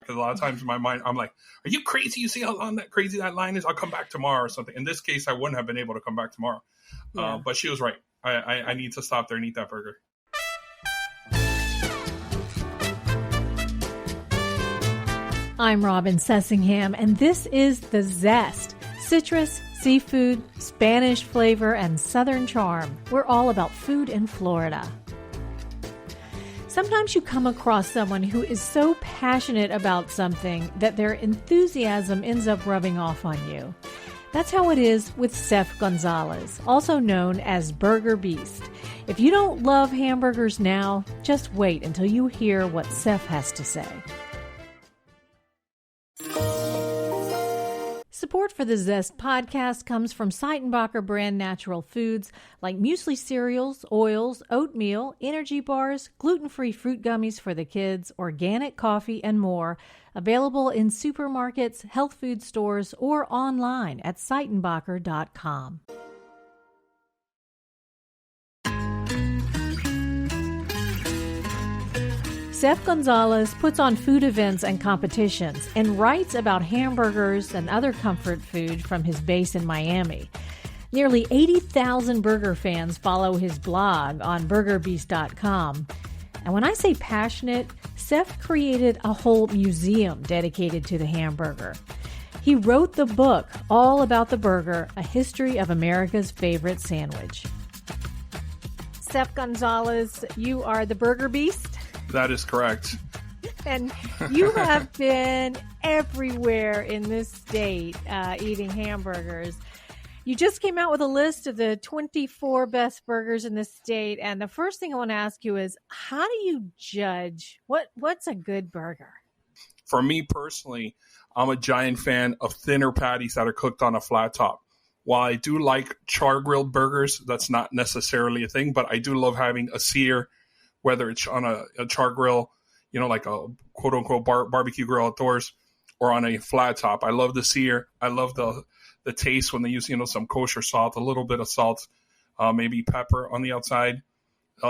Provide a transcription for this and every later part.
because a lot of times in my mind, I'm like, are you crazy? You see how long crazy that line is? I'll come back tomorrow or something. In this case, I wouldn't have been able to come back tomorrow. Yeah. But she was right. I need to stop there and eat that burger. I'm Robin Sessingham, and this is The Zest. Citrus, seafood, Spanish flavor, and Southern charm. We're all about food in Florida. Sometimes you come across someone who is so passionate about something that their enthusiasm ends up rubbing off on you. That's how it is with Sef Gonzalez, also known as Burger Beast. If you don't love hamburgers now, just wait until you hear what Sef has to say. Support for the Zest podcast comes from Seitenbacher brand natural foods like muesli cereals, oils, oatmeal, energy bars, gluten-free fruit gummies for the kids, organic coffee, and more. Available in supermarkets, health food stores, or online at Seitenbacher.com. Sef Gonzalez puts on food events and competitions and writes about hamburgers and other comfort food from his base in Miami. Nearly 80,000 burger fans follow his blog on burgerbeast.com. And when I say passionate, Sef created a whole museum dedicated to the hamburger. He wrote the book all about the burger, A History of America's Favorite Sandwich. Sef Gonzalez, you are the Burger Beast? That is correct. And you have been everywhere in this state eating hamburgers. You just came out with a list of the 24 best burgers in the state. And the first thing I want to ask you is, how do you judge what's a good burger? For me personally, I'm a giant fan of thinner patties that are cooked on a flat top. While I do like char-grilled burgers, that's not necessarily a thing, but I do love having a sear, whether it's on a char grill, like a quote-unquote barbecue grill outdoors, or on a flat top. I love the sear. I love the taste when they use, some kosher salt, a little bit of salt, maybe pepper on the outside,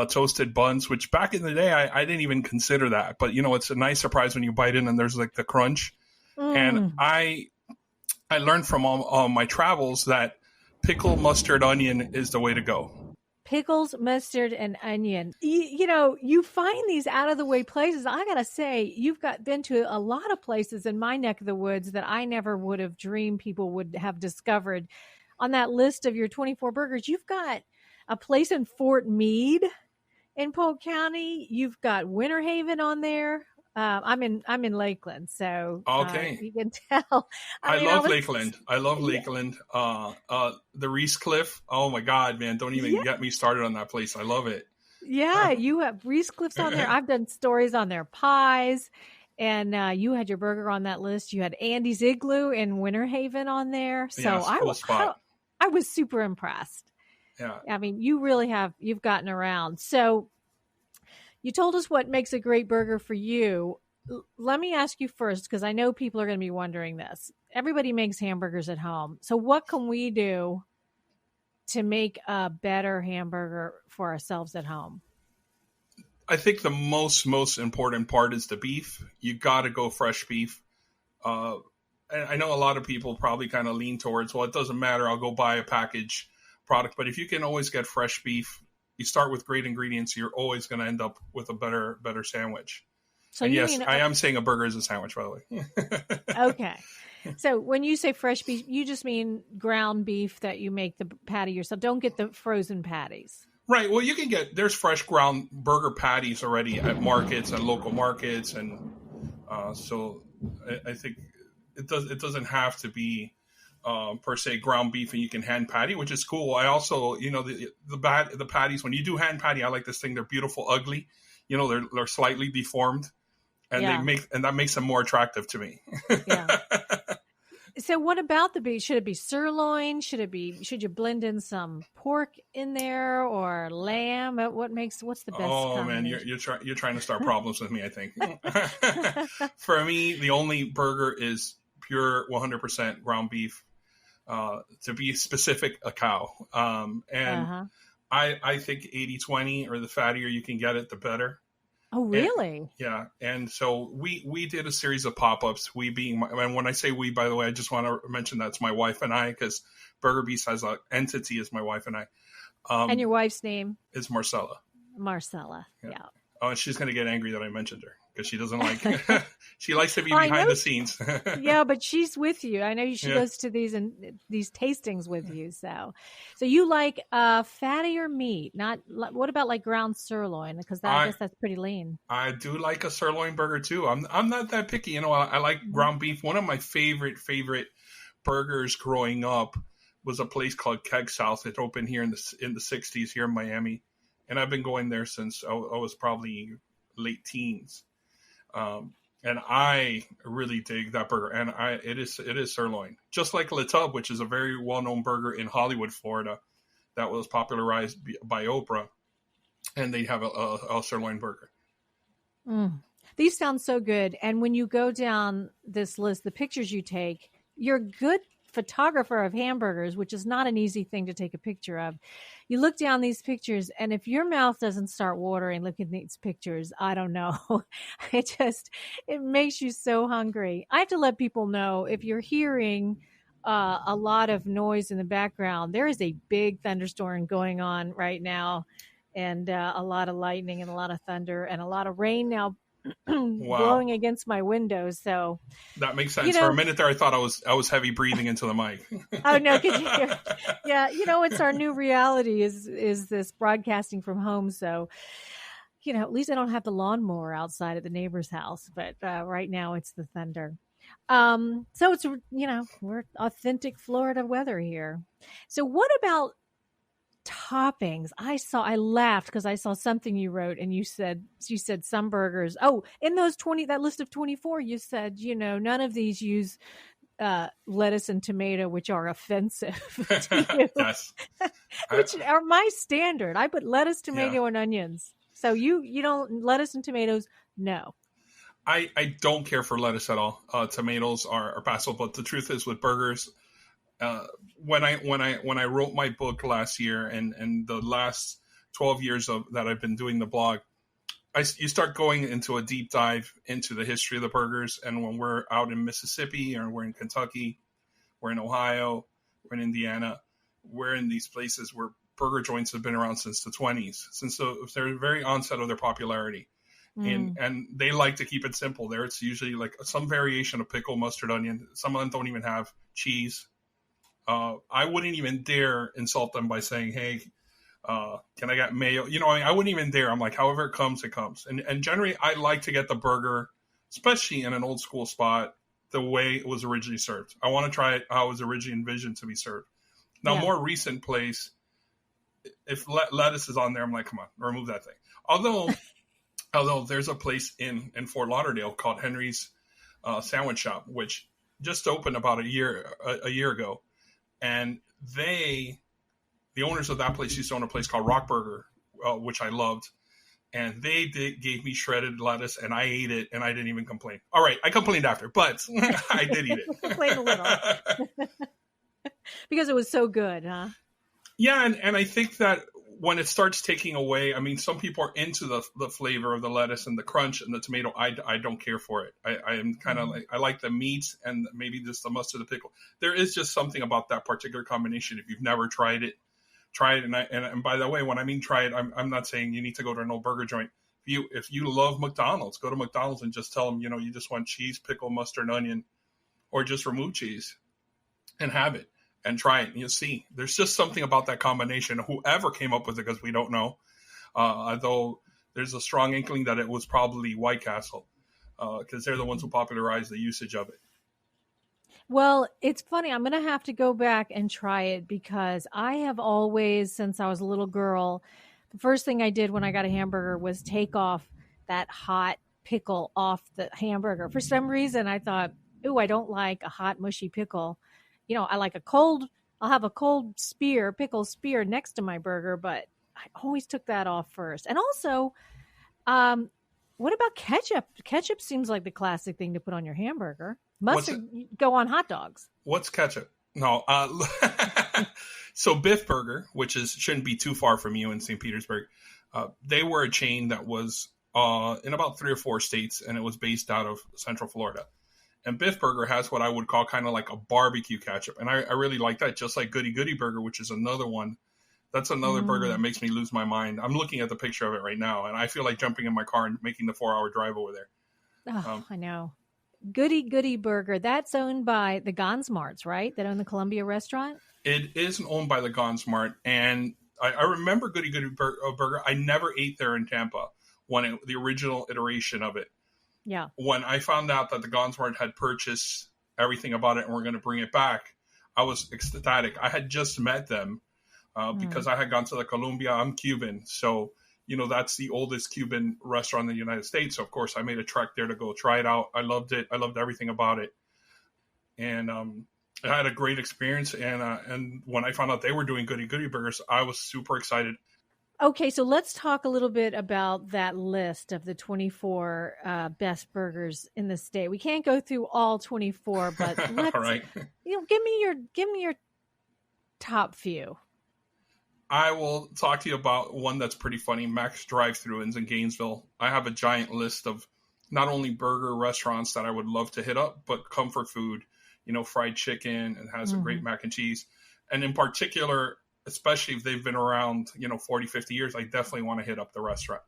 toasted buns, which back in the day, I didn't even consider that. But, it's a nice surprise when you bite in and there's like the crunch. And I learned from all my travels that pickle, mustard, onion is the way to go. Pickles, mustard, and onion. You find these out-of-the-way places. I got to say, you've been to a lot of places in my neck of the woods that I never would have dreamed people would have discovered. On that list of your 24 burgers, you've got a place in Fort Meade in Polk County. You've got Winter Haven on there. I'm in Lakeland, so okay. You can tell. I love Lakeland. I love Lakeland. The Reese Cliff. Oh my God, man! Don't even get me started on that place. I love it. Yeah, you have Reese Cliffs on there. I've done stories on their pies, and you had your burger on that list. You had Andy's Igloo in Winter Haven on there. So I was super impressed. Yeah, I mean, you really have. You've gotten around. So. You told us what makes a great burger for you. Let me ask you first, because I know people are going to be wondering this. Everybody makes hamburgers at home. So what can we do to make a better hamburger for ourselves at home? I think the most important part is the beef. You got to go fresh beef. And I know a lot of people probably kind of lean towards, well, it doesn't matter. I'll go buy a packaged product. But if you can always get fresh beef, you start with great ingredients, you're always going to end up with a better sandwich. So and yes, I am saying a burger is a sandwich, by the way. Okay. So when you say fresh beef, you just mean ground beef that you make the patty yourself. Don't get the frozen patties. Right. Well, there's fresh ground burger patties already at markets and local markets. And so I think it doesn't have to be per se ground beef, and you can hand patty, which is cool. I also, the patties, when you do hand patty, I like this thing. They're beautiful, ugly. They're slightly deformed, and that makes them more attractive to me. Yeah. So what about the beef? Should it be sirloin? Should you blend in some pork in there or lamb? What's the best? Oh man, you're trying to start problems with me, I think. For me, the only burger is pure 100% ground beef. To be specific, a cow. I think 80-20, or the fattier you can get it, the better. Oh, And, really? yeah. And so we did a series of pop-ups, we being, and when I say we, by the way, I just want to mention that's my wife and I, because Burger Beast as an entity is my wife and I. And your wife's name? Is Marcella. Marcella. Yeah. Oh, she's going to get angry that I mentioned her because she doesn't like, she likes to be I behind know the scenes. Yeah, but she's with you. I know she Yeah. goes to these tastings with you. So you like fattier meat? Not what about like ground sirloin? Because I guess that's pretty lean. I do like a sirloin burger too. I'm not that picky. You know, I like ground beef. One of my favorite burgers growing up was a place called Keg South. It opened here in the 60s here in Miami, and I've been going there since I was probably late teens. And I really dig that burger, and it is sirloin, just like Le Tub, which is a very well known burger in Hollywood, Florida, that was popularized by Oprah, and they have a sirloin burger. These sound so good, and when you go down this list, the pictures you take, you're a good photographer of hamburgers, which is not an easy thing to take a picture of. You look down these pictures, and if your mouth doesn't start watering looking at these pictures, I don't know. It makes you so hungry. I have to let people know, if you're hearing a lot of noise in the background, there is a big thunderstorm going on right now, and a lot of lightning and a lot of thunder and a lot of rain now blowing against my windows. So that makes sense. For a minute there, I thought I was heavy breathing into the mic. Oh no, could you hear? Yeah, it's our new reality is this broadcasting from home. So, at least I don't have the lawnmower outside at the neighbor's house. But right now it's the thunder. So it's we're authentic Florida weather here. So what about toppings? I laughed because I saw something you wrote, and you said some burgers. Oh, in that list of 24, you said, none of these use lettuce and tomato, which are offensive to you. Yes. Which are my standard. I put lettuce, tomato, and onions. So you don't, lettuce and tomatoes, no. I don't care for lettuce at all. Tomatoes are passable, but the truth is, with burgers, when I wrote my book last year, and the last 12 years that I've been doing the blog, you start going into a deep dive into the history of the burgers. And when we're out in Mississippi, or we're in Kentucky, we're in Ohio, we're in Indiana, we're in these places where burger joints have been around since the 20s, since the very onset of their popularity. And they like to keep it simple. There, it's usually like some variation of pickle, mustard, onion. Some of them don't even have cheese. I wouldn't even dare insult them by saying, "Hey, can I get mayo?" I wouldn't even dare. I'm like, however it comes, it comes. And generally, I like to get the burger, especially in an old school spot, the way it was originally served. I want to try it how it was originally envisioned to be served. Now, more recent place, if lettuce is on there, I'm like, come on, remove that thing. Although there's a place in Fort Lauderdale called Henry's Sandwich Shop, which just opened about a year ago. And the owners of that place used to own a place called Rock Burger, which I loved. And they gave me shredded lettuce, and I ate it, and I didn't even complain. All right, I complained after, but I did eat it. Complained a little. Because it was so good, huh? Yeah, and I think that when it starts taking away, I mean, some people are into the flavor of the lettuce and the crunch and the tomato. I don't care for it. I am kind of like, I like the meat and maybe just the mustard, the pickle. There is just something about that particular combination. If you've never tried it, try it. And by the way, when I mean try it, I'm not saying you need to go to an old burger joint. If you love McDonald's, go to McDonald's and just tell them, you just want cheese, pickle, mustard, onion, or just remove cheese and have it. And try it, and you'll see. There's just something about that combination. Whoever came up with it, because we don't know. Although there's a strong inkling that it was probably White Castle, because they're the ones who popularized the usage of it. Well, it's funny. I'm going to have to go back and try it, because I have always, since I was a little girl, the first thing I did when I got a hamburger was take off that hot pickle off the hamburger. For some reason, I thought, ooh, I don't like a hot, mushy pickle. I like I'll have a cold pickle spear next to my burger, but I always took that off first. And also, what about ketchup? Ketchup seems like the classic thing to put on your hamburger. Mustard go on hot dogs. What's ketchup? No. So Biff Burger, which shouldn't be too far from you in St. Petersburg, they were a chain that was in about 3 or 4 states, and it was based out of Central Florida. And Biff Burger has what I would call kind of like a barbecue ketchup. And I really like that, just like Goody Goody Burger, which is another one. That's another burger that makes me lose my mind. I'm looking at the picture of it right now, and I feel like jumping in my car and making the 4-hour drive over there. Oh, I know. Goody Goody Burger. That's owned by the Gonsmarts, right? That own the Columbia restaurant? It is owned by the Gonsmart. And I remember Goody Goody Burger. I never ate there in Tampa when the original iteration of it. Yeah. When I found out that the Gonsmart had purchased everything about it and were going to bring it back, I was ecstatic. I had just met them because I had gone to the Columbia. I'm Cuban. So, that's the oldest Cuban restaurant in the United States. So, of course, I made a trek there to go try it out. I loved it. I loved everything about it. And I had a great experience. And when I found out they were doing Goody Goody Burgers, I was super excited. Okay, so let's talk a little bit about that list of the 24 best burgers in the state. We can't go through all 24, but let's all right. Give me your top few. I will talk to you about one that's pretty funny, Max Drive-Thru-Ins in Gainesville. I have a giant list of not only burger restaurants that I would love to hit up, but comfort food, fried chicken, and has a great mac and cheese. And in particular, especially if they've been around, 40, 50 years, I definitely want to hit up the restaurant.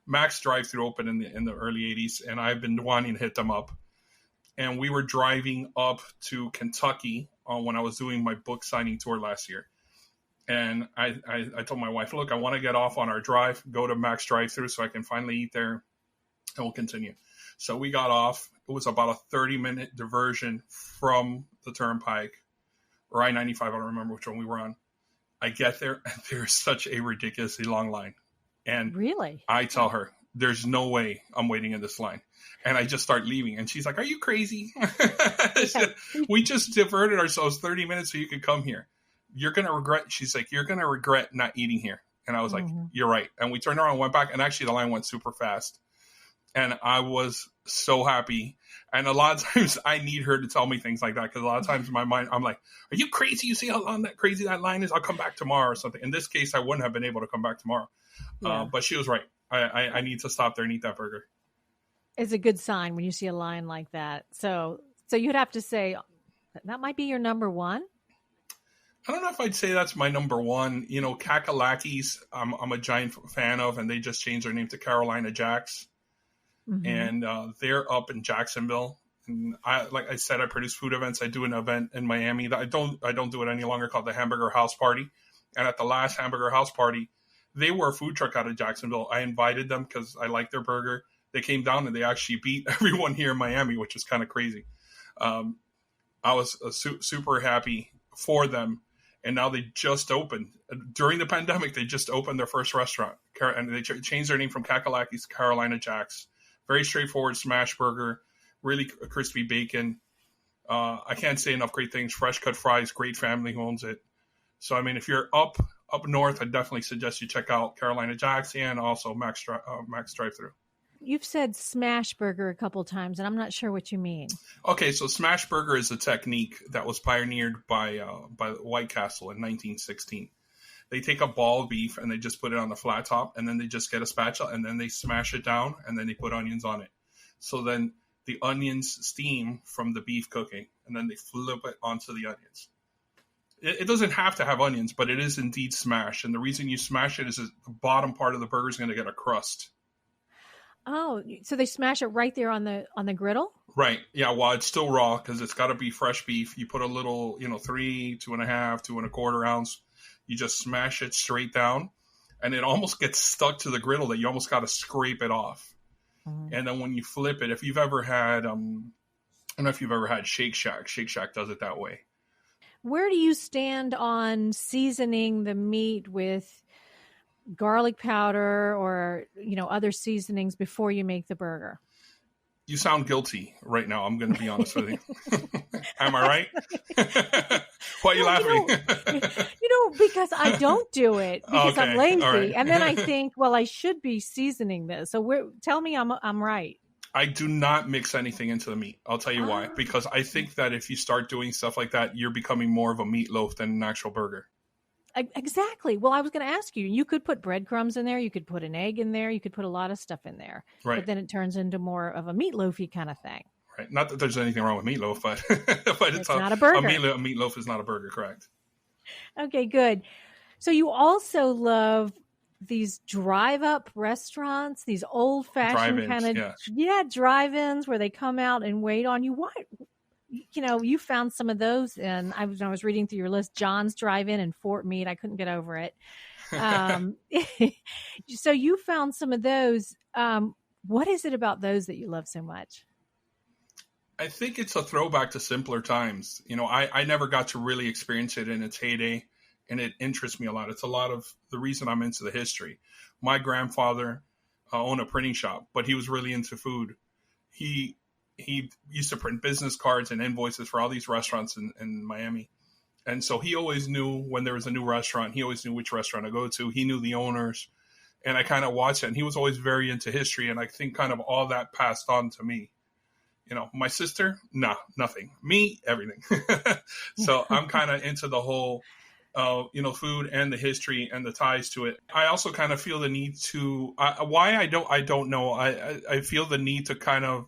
Max Drive-Thru opened in the early 80s, and I've been wanting to hit them up. And we were driving up to Kentucky when I was doing my book signing tour last year. And I told my wife, look, I want to get off on our drive, go to Max Drive-Thru so I can finally eat there, and we'll continue. So we got off. It was about a 30-minute diversion from the Turnpike, or I-95, I don't remember which one we were on. I get there, and there's such a ridiculously long line. And really, I tell her, there's no way I'm waiting in this line. And I just start leaving. And she's like, are you crazy? We just diverted ourselves 30 minutes so you could come here. You're going to regret. She's like, you're going to regret not eating here. And I was like, you're right. And we turned around and went back. And actually, the line went super fast. And I was so happy. And a lot of times I need her to tell me things like that. Because a lot of times in my mind, I'm like, are you crazy? You see how long crazy that line is? I'll come back tomorrow or something. In this case, I wouldn't have been able to come back tomorrow. Yeah. But she was right. I need to stop there and eat that burger. It's a good sign when you see a line like that. So you'd have to say that might be your number one. I don't know if I'd say that's my number one. Kakalakis, I'm a giant fan of, and they just changed their name to Carolina Jacks. And they're up in Jacksonville. And like I said, I produce food events. I do an event in Miami that I don't do it any longer, called the Hamburger House Party. And at the last Hamburger House Party, they were a food truck out of Jacksonville. I invited them because I like their burger. They came down and they actually beat everyone here in Miami, which is kind of crazy. I was super happy for them. And now they just opened. During the pandemic, they just opened their first restaurant. And they changed their name from Kakalakis to Carolina Jacks. Very straightforward smash burger, really crispy bacon. I can't say enough great things. Fresh cut fries, great family who owns it. So, I mean, if you're up north, I definitely suggest you check out Carolina Jacks and also Max Drive-Thru. You've said smash burger a couple times, and I'm not sure what you mean. Okay, so smash burger is a technique that was pioneered by White Castle in 1916. They take a ball of beef and they just put it on the flat top, and then they just get a spatula and then they smash it down and then they put onions on it. So then the onions steam from the beef cooking and then they flip it onto the onions. It doesn't have to have onions, but it is indeed smashed. And the reason you smash it is that the bottom part of the burger is going to get a crust. Oh, so they smash it right there on the griddle? Right. Yeah. Well, it's still raw because it's got to be fresh beef. You put a little, 3, 2.5, 2 1/4 ounce. You just smash it straight down, and it almost gets stuck to the griddle that you almost got to scrape it off. And then when you flip it, if you've ever had, I don't know if you've ever had Shake Shack. Shake Shack does it that way. Where do you stand on seasoning the meat with garlic powder or, other seasonings before you make the burger? You sound guilty right now. I'm going to be honest with you. Am I right? Why are you laughing? Because I don't do it because I'm lazy. Right. And then I think, well, I should be seasoning this. So tell me I'm right. I do not mix anything into the meat. I'll tell you why. Because I think that if you start doing stuff like that, you're becoming more of a meatloaf than an actual burger. Exactly. Well, I was going to ask you, you could put breadcrumbs in there. You could put an egg in there. You could put a lot of stuff in there. Right. But then it turns into more of a meatloafy kind of thing. Right. Not that there's anything wrong with meatloaf, but it's not a burger. A meatloaf is not a burger, correct? Okay, good. So you also love these drive-up restaurants, these old-fashioned kind of drive-ins where they come out and wait on you. Why? You found some of those, and I was reading through your list. John's Drive-In in Fort Meade. I couldn't get over it. So you found some of those. What is it about those that you love so much? I think it's a throwback to simpler times. I never got to really experience it in its heyday, and it interests me a lot. It's a lot of the reason I'm into the history. My grandfather owned a printing shop, but he was really into food. He used to print business cards and invoices for all these restaurants in Miami. And so he always knew when there was a new restaurant, he always knew which restaurant to go to. He knew the owners, and I kind of watched it. And he was always very into history. And I think kind of all that passed on to me. My sister, nothing. Me, everything. So I'm kind of into the whole, food and the history and the ties to it. I also kind of feel the need to, I don't know. I feel the need to kind of,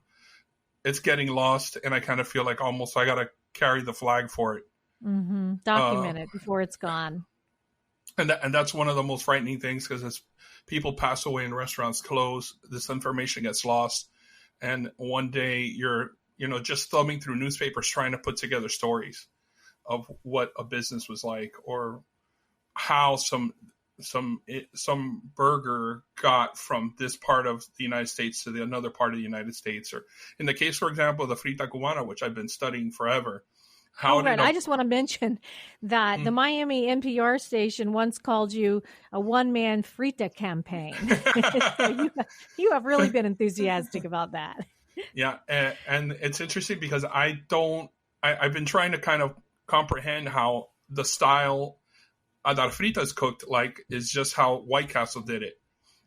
it's getting lost, and I kind of feel like almost I got to carry the flag for it. Mm-hmm. Document it before it's gone. And that's one of the most frightening things, because as people pass away and restaurants close, this information gets lost. And one day you're, just thumbing through newspapers trying to put together stories of what a business was like, or how some burger got from this part of the United States to another part of the United States. Or in the case, for example, the frita cubana, which I've been studying forever. I just want to mention that the Miami NPR station once called you a one-man frita campaign. So you have really been enthusiastic about that. Yeah, and it's interesting because I've been trying to kind of comprehend how the style that fritas cooked like is just how White Castle did it.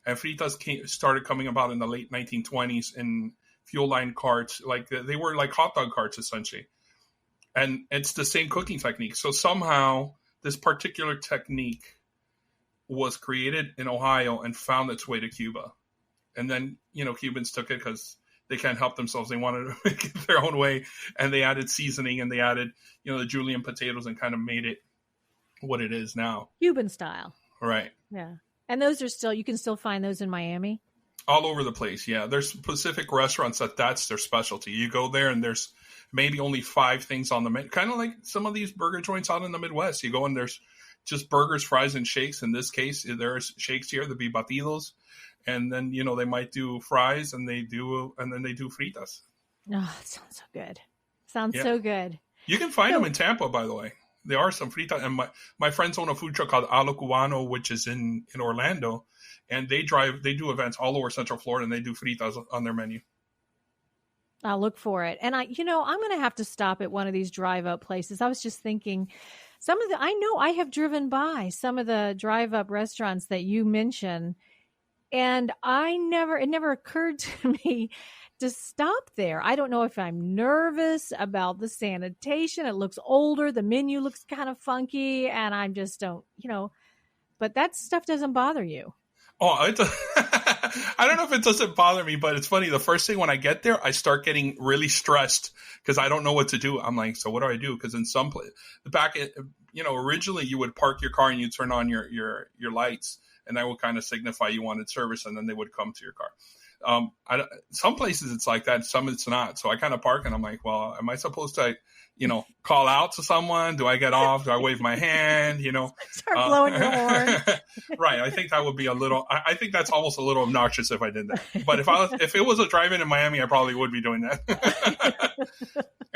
And fritas started coming about in the late 1920s in fuel line carts. Like they were like hot dog carts, essentially. And it's the same cooking technique. So somehow this particular technique was created in Ohio and found its way to Cuba. And then, Cubans took it because they can't help themselves. They wanted to make it their own way. And they added seasoning, and they added, the julienne potatoes, and kind of made it what it is now. Cuban style. Right. Yeah. And those are you can still find those in Miami? All over the place, yeah. There's specific restaurants that's their specialty. You go there and there's maybe only 5 things on the menu. Kind of like some of these burger joints out in the Midwest. You go and there's just burgers, fries, and shakes. In this case, there's shakes here, the batidos. And then, they might do fries, and then they do fritas. Oh, it sounds so good. So good. You can find them in Tampa, by the way. There are some fritas. And my friends own a food truck called Alo Cubano, which is in Orlando. And they do events all over Central Florida, and they do fritas on their menu. I'll look for it. And I'm going to have to stop at one of these drive-up places. I was just thinking I know I have driven by some of the drive-up restaurants that you mentioned, and it never occurred to me to stop there. I don't know if I'm nervous about the sanitation. It looks older. The menu looks kind of funky, and I just don't, but that stuff doesn't bother you. Oh, I don't know if it doesn't bother me, but it's funny. The first thing when I get there, I start getting really stressed because I don't know what to do. I'm like, so what do I do? Because in some place, originally you would park your car and you turn on your lights, and that would kind of signify you wanted service, and then they would come to your car. Some places it's like that, some it's not. So I kind of park and I'm like, well, am I supposed to, call out to someone? Do I get off? Do I wave my hand? Start blowing your horn. Right. I think that would be I think that's almost a little obnoxious if I did that. But if it was a drive-in in Miami, I probably would be doing that.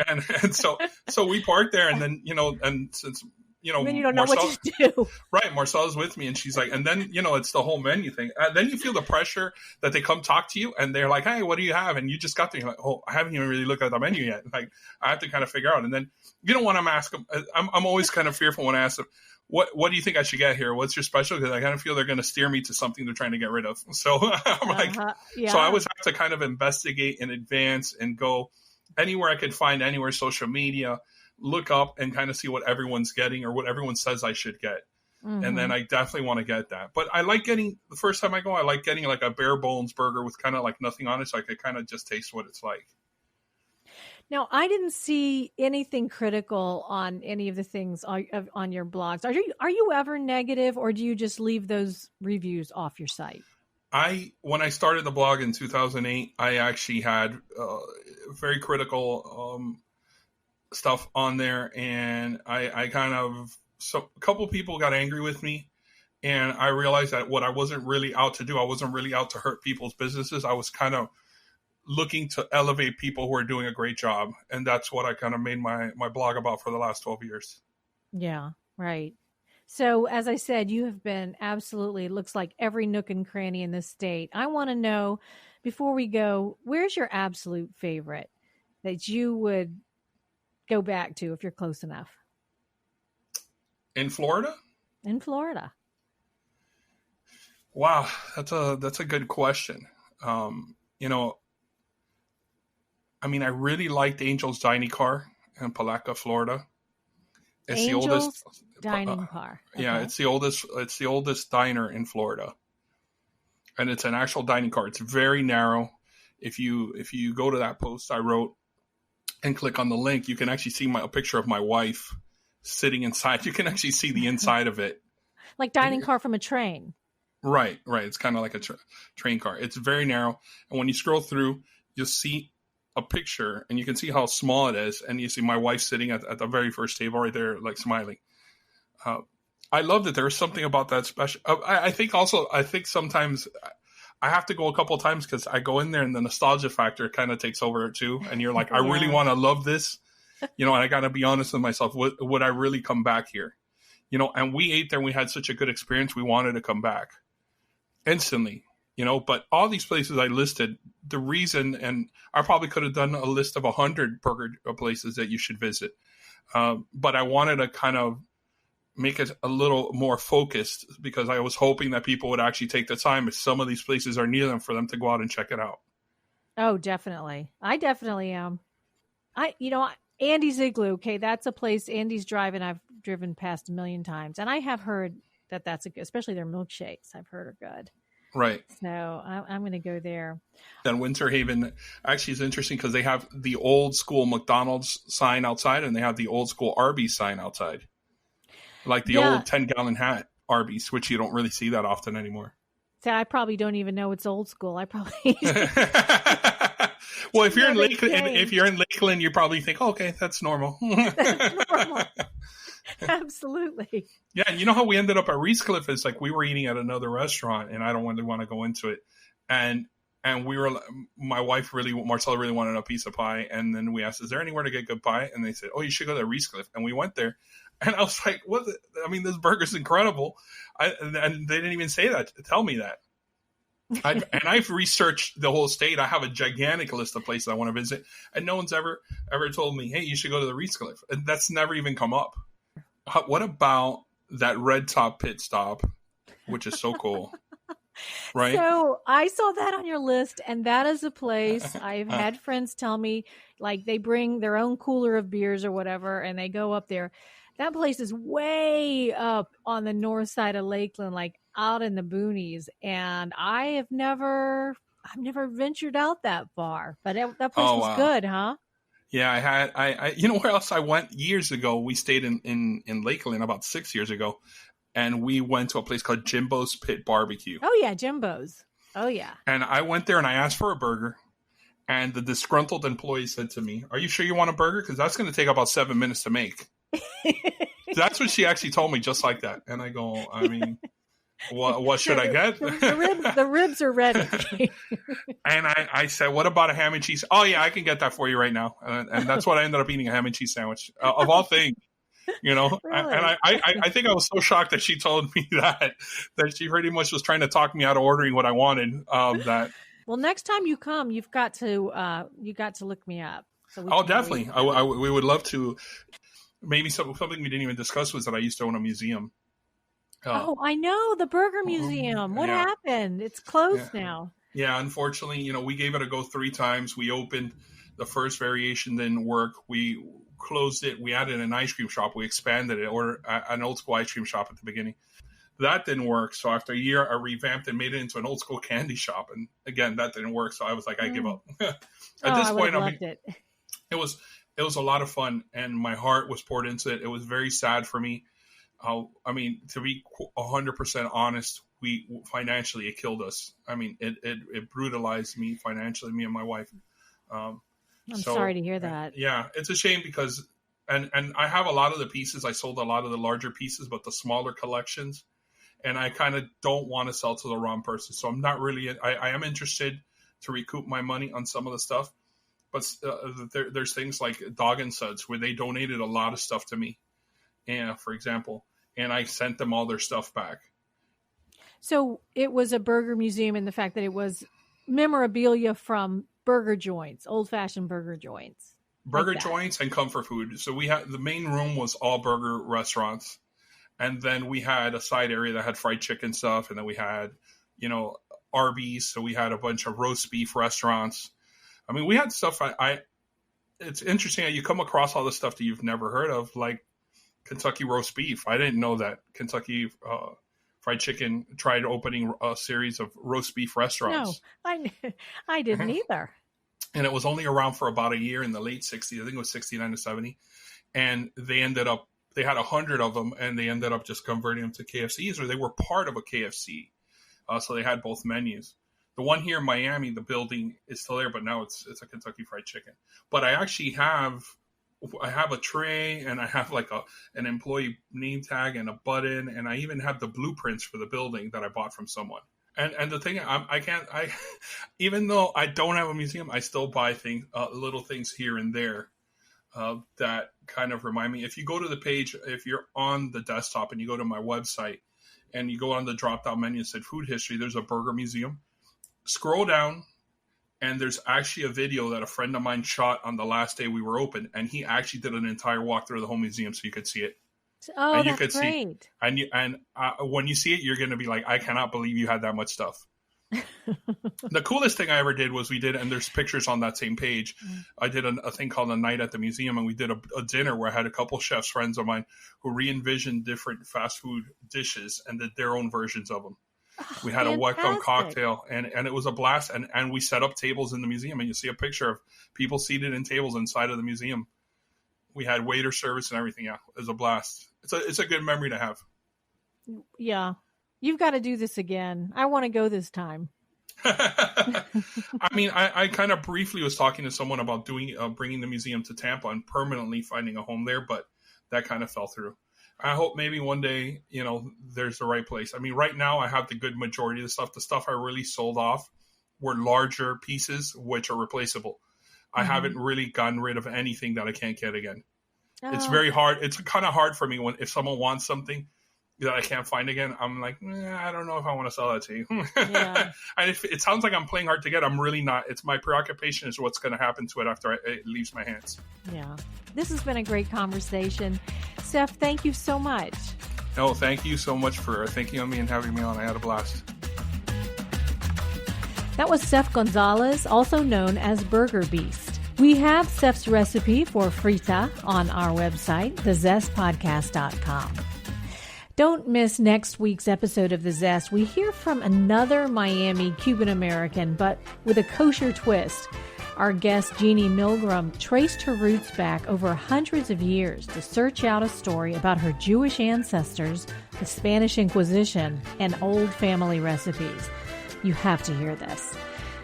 and so we parked there, and then, and since, then you don't know what to do. Right. Marcella's with me, and she's like, and then, it's the whole menu thing. Then you feel the pressure that they come talk to you, and they're like, hey, what do you have? And you just got there. You're like, oh, I haven't even really looked at the menu yet. Like, I have to kind of figure out. And then you don't want to ask them. I'm always kind of fearful when I ask them, what do you think I should get here? What's your special? Because I kind of feel they're going to steer me to something they're trying to get rid of. So I'm like, so I always have to kind of investigate in advance and go anywhere I could find, anywhere social media, look up and kind of see what everyone's getting or what everyone says I should get. And then I definitely want to get that. But I like getting, the first time I go, I like getting like a bare bones burger with kind of like nothing on it, so I could kind of just taste what it's like. Now, I didn't see anything critical on any of the things on your blogs. Are you ever negative, or do you just leave those reviews off your site? When I started the blog in 2008, I actually had very critical stuff on there, and I kind of, so a couple people got angry with me, and I realized that what I wasn't really out to do, I wasn't really out to hurt people's businesses. I was kind of looking to elevate people who are doing a great job, and that's what I kind of made my blog about for the last 12 years. Yeah, right. So, as I said, you have been absolutely, looks like every nook and cranny in this state. I want to know, before we go, where's your absolute favorite that you would go back to if you're close enough? In Florida? In Florida. Wow, that's a good question. I really liked Angel's Dining Car in Palatka, Florida. It's Angel's the oldest Dining Car. Okay. Yeah, it's the oldest diner in Florida, and it's an actual dining car. It's very narrow. If you go to that post I wrote and click on the link, you can actually see a picture of my wife sitting inside. You can actually see the inside of it, like dining car from a train. Right. It's kind of like a train car. It's very narrow, and when you scroll through, you'll see a picture, and you can see how small it is, and you see my wife sitting at the very first table right there, like smiling. I love that there's something about that special. I think sometimes I have to go a couple of times because I go in there and the nostalgia factor kind of takes over too, and you're like, I really want to love this, and I got to be honest with myself. Would I really come back here? And we ate there, and we had such a good experience. We wanted to come back instantly. But all these places I listed, the reason, and I probably could have done a list of 100 burger places that you should visit. But I wanted to kind of make it a little more focused because I was hoping that people would actually take the time, if some of these places are near them, for them to go out and check it out. Oh, definitely. I definitely am. Andy's Igloo. Okay. That's a place, Andy's Drive, and I've driven past a million times. And I have heard that that's especially their milkshakes, I've heard are good. Right. So I'm going to go there. Then Winter Haven actually is interesting because they have the old school McDonald's sign outside, and they have the old school Arby's sign outside. Like the old 10-gallon hat Arby's, which you don't really see that often anymore. So I probably don't even know it's old school. I probably... Well, if you're in Lakeland, you probably think, okay, that's normal. That's normal. Absolutely. Yeah, and you know how we ended up at Reescliffe is like we were eating at another restaurant, and I don't really want to go into it. And we were, Marcella really wanted a piece of pie, and then we asked, is there anywhere to get good pie? And they said, oh, you should go to Reescliffe. And we went there, and I was like, what? This burger's incredible. And they didn't even say that, tell me that. I've researched the whole state. I have a gigantic list of places I want to visit, and no one's ever told me, hey, you should go to the Reescliffe. And that's never even come up. What about that Red Top pit stop, which is so cool? Right. So I saw that on your list, and that is a place I've had friends tell me, like they bring their own cooler of beers or whatever, and they go up there. That place is way up on the north side of Lakeland, like out in the boonies. And I've never ventured out that far, but that place was good, huh? Yeah, I you know where else I went years ago? We stayed in Lakeland about 6 years ago, and we went to a place called Jimbo's Pit Barbecue. Oh yeah, Jimbo's. Oh yeah. And I went there and I asked for a burger, and the disgruntled employee said to me, "Are you sure you want a burger? Because that's going to take about 7 minutes to make." That's what she actually told me, just like that. And I go, what should I get? The ribs are ready. And I said, what about a ham and cheese? Oh, yeah, I can get that for you right now. And that's what I ended up eating, a ham and cheese sandwich, of all things. Really? And I think I was so shocked that she told me that she pretty much was trying to talk me out of ordering what I wanted. Well, next time you come, you've got to look me up. So definitely. We would love to. Maybe something we didn't even discuss was that I used to own a museum. I know, the Burger Museum. What happened? It's closed now. Yeah, unfortunately, we gave it a go 3 times. We opened. The first variation didn't work. We closed it. We added an ice cream shop. We expanded it, or an old school ice cream shop at the beginning. That didn't work. So after a year, I revamped and made it into an old school candy shop. And again, that didn't work. So I was like, I give up. At this point, it was a lot of fun, and my heart was poured into it. It was very sad for me. To be 100% honest, financially it killed us. It brutalized me financially, me and my wife. I'm sorry to hear that. Yeah, it's a shame because, and I have a lot of the pieces. I sold a lot of the larger pieces, but the smaller collections, and I kind of don't want to sell to the wrong person. So I'm not really. I am interested to recoup my money on some of the stuff, but there's things like Dog and Suds where they donated a lot of stuff to me, and for example, and I sent them all their stuff back. So it was a burger museum in the fact that it was memorabilia from burger joints, old-fashioned burger joints. Burger joints and comfort food. So we had, the main room was all burger restaurants. And then we had a side area that had fried chicken stuff. And then we had, Arby's. So we had a bunch of roast beef restaurants. We had stuff. It's interesting how you come across all the stuff that you've never heard of, like Kentucky roast beef. I didn't know that Kentucky Fried Chicken tried opening a series of roast beef restaurants. No, I didn't either. And it was only around for about a year in the late 60s. I think it was 69 to 70. And they had 100 of them, and they ended up just converting them to KFCs, or they were part of a KFC. So they had both menus. The one here in Miami, the building is still there, but now it's a Kentucky Fried Chicken. But I actually have a tray, and I have like an employee name tag and a button, and I even have the blueprints for the building that I bought from someone. And the thing, I even though I don't have a museum, I still buy things, little things here and there that kind of remind me. If you go to the page, if you're on the desktop and you go to my website and you go on the drop-down menu and said food history, there's a burger museum. Scroll down, and there's actually a video that a friend of mine shot on the last day we were open, and he actually did an entire walkthrough of the whole museum so you could see it. Oh, and that's great. When you see it, you're going to be like, I cannot believe you had that much stuff. The coolest thing I ever did was and there's pictures on that same page. I did a thing called a night at the museum, and we did a dinner where I had a couple chefs, friends of mine, who re-envisioned different fast food dishes and did their own versions of them. We had a welcome cocktail, and it was a blast. And we set up tables in the museum, and you see a picture of people seated in tables inside of the museum. We had waiter service and everything. Yeah, it was a blast. It's a good memory to have. Yeah. You've got to do this again. I want to go this time. I kind of briefly was talking to someone about bringing the museum to Tampa and permanently finding a home there, but that kind of fell through. I hope maybe one day, there's the right place. Right now I have the good majority of the stuff. The stuff I really sold off were larger pieces, which are replaceable. I haven't really gotten rid of anything that I can't get again. Oh. It's very hard. It's kind of hard for me if someone wants something that I can't find again. I'm like, I don't know if I want to sell that to you. Yeah. And it sounds like I'm playing hard to get. I'm really not. It's my preoccupation is what's going to happen to it after it leaves my hands. Yeah. This has been a great conversation. Sef, thank you so much. No, thank you so much for thinking of me and having me on. I had a blast. That was Sef Gonzalez, also known as Burger Beast. We have Sef's recipe for frita on our website, thezestpodcast.com. Don't miss next week's episode of The Zest. We hear from another Miami Cuban-American, but with a kosher twist. Our guest, Jeannie Milgram, traced her roots back over hundreds of years to search out a story about her Jewish ancestors, the Spanish Inquisition, and old family recipes. You have to hear this.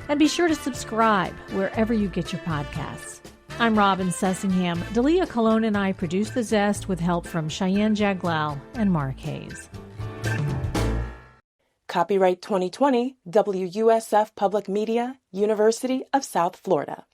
And be sure to subscribe wherever you get your podcasts. I'm Robin Sussingham. Dalia Colon and I produce The Zest with help from Cheyenne Jaglal and Mark Hayes. Copyright 2020, WUSF Public Media, University of South Florida.